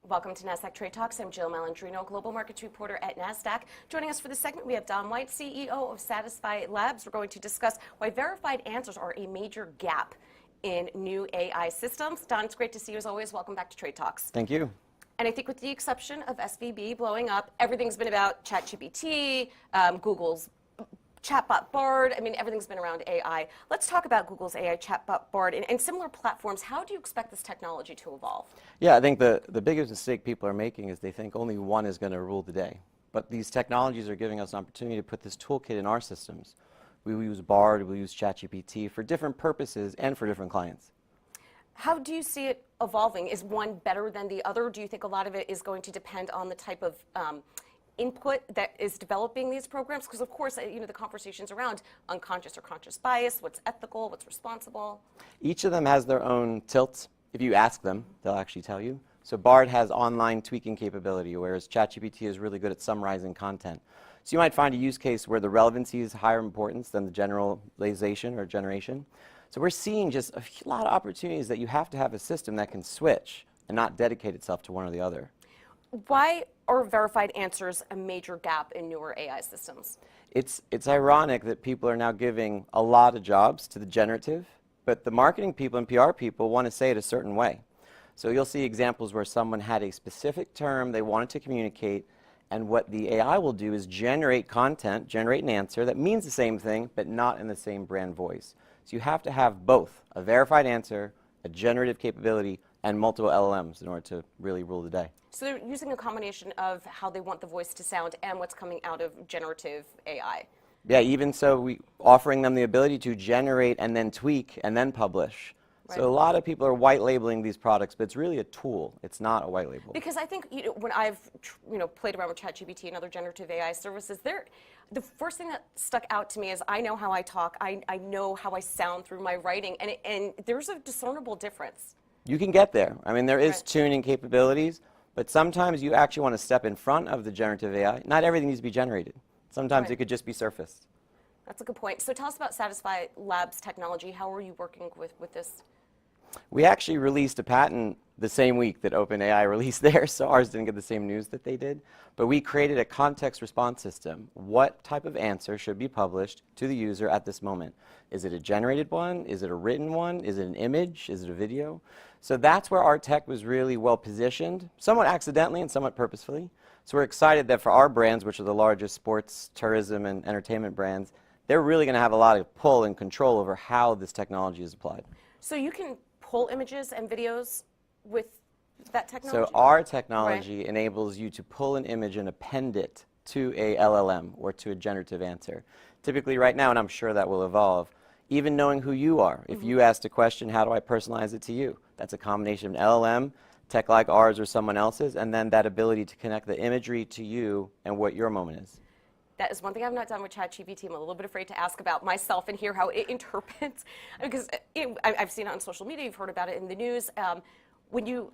Welcome to Nasdaq TradeTalks. I'm Jill Malandrino, Global Markets Reporter at Nasdaq. Joining us for this segment, we have Don White, CEO of Satisfi Labs. We're going to discuss why verified answers are a major gap in new AI systems. Don, it's great to see you as always. Welcome back to TradeTalks. Thank you. And I think with the exception of SVB blowing up, everything's been about ChatGPT, Google's chatbot Bard. I mean, everything's been around AI. Let's talk about Google's AI chatbot Bard and similar platforms. How do you expect this technology to evolve? Yeah, I think the biggest mistake people are making is they think only one is going to rule the day. But these technologies are giving us an opportunity to put this toolkit in our systems. We will use Bard, we'll use ChatGPT for different purposes and for different clients. How do you see it evolving? Is one better than the other? Do you think a lot of it is going to depend on the type of input that is developing these programs? Because of course, the conversations around unconscious or conscious bias, what's ethical, what's responsible. Each of them has their own tilts. If you ask them, they'll actually tell you. So Bard has online tweaking capability, whereas ChatGPT is really good at summarizing content. So you might find a use case where the relevancy is higher importance than the generalization or generation. So we're seeing just a lot of opportunities that you have to have a system that can switch and not dedicate itself to one or the other. Why are verified answers a major gap in newer AI systems? It's ironic that people are now giving a lot of jobs to the generative, but the marketing people and PR people want to say it a certain way. So you'll see examples where someone had a specific term they wanted to communicate, and what the AI will do is generate content, generate an answer that means the same thing, but not in the same brand voice. So you have to have both a verified answer, a generative capability, and multiple LLMs in order to really rule the day. So they're using a combination of how they want the voice to sound and what's coming out of generative AI. Yeah, even so, we offering them the ability to generate and then tweak and then publish. Right. So a lot of people are white labeling these products, but it's really a tool. It's not a white label. Because I think when I've played around with ChatGPT and other generative AI services, the first thing that stuck out to me is I know how I talk, I know how I sound through my writing, and there's a discernible difference. You can get there. I mean, there is tuning capabilities, but sometimes you actually want to step in front of the generative AI. Not everything needs to be generated. Sometimes it could just be surfaced. That's a good point. So tell us about Satisfi Labs technology. How are you working with this? We actually released a patent the same week that OpenAI released theirs, so ours didn't get the same news that they did. But we created a context response system. What type of answer should be published to the user at this moment? Is it a generated one? Is it a written one? Is it an image? Is it a video? So that's where our tech was really well positioned, somewhat accidentally and somewhat purposefully. So we're excited that for our brands, which are the largest sports, tourism, and entertainment brands, they're really going to have a lot of pull and control over how this technology is applied. So you can pull images and videos with that technology? So our technology enables you to pull an image and append it to a LLM or to a generative answer. Typically right now, and I'm sure that will evolve, even knowing who you are. If you asked a question, how do I personalize it to you? That's a combination of an LLM, tech like ours or someone else's, and then that ability to connect the imagery to you and what your moment is. That is one thing I've not done with ChatGPT. I'm a little bit afraid to ask about myself and hear how it interprets, because I've seen it on social media, you've heard about it in the news. When you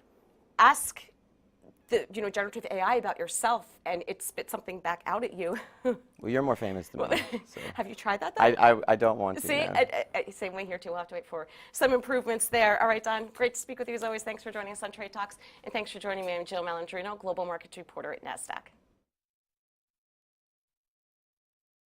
ask the generative AI about yourself and it spits something back out at you. Well, you're more famous than me. So. Have you tried that though? I don't want to. See, no. Same way here too. We'll have to wait for some improvements there. All right, Don, great to speak with you as always. Thanks for joining us on Trade Talks, and thanks for joining me. I'm Jill Malandrino, Global Markets Reporter at Nasdaq.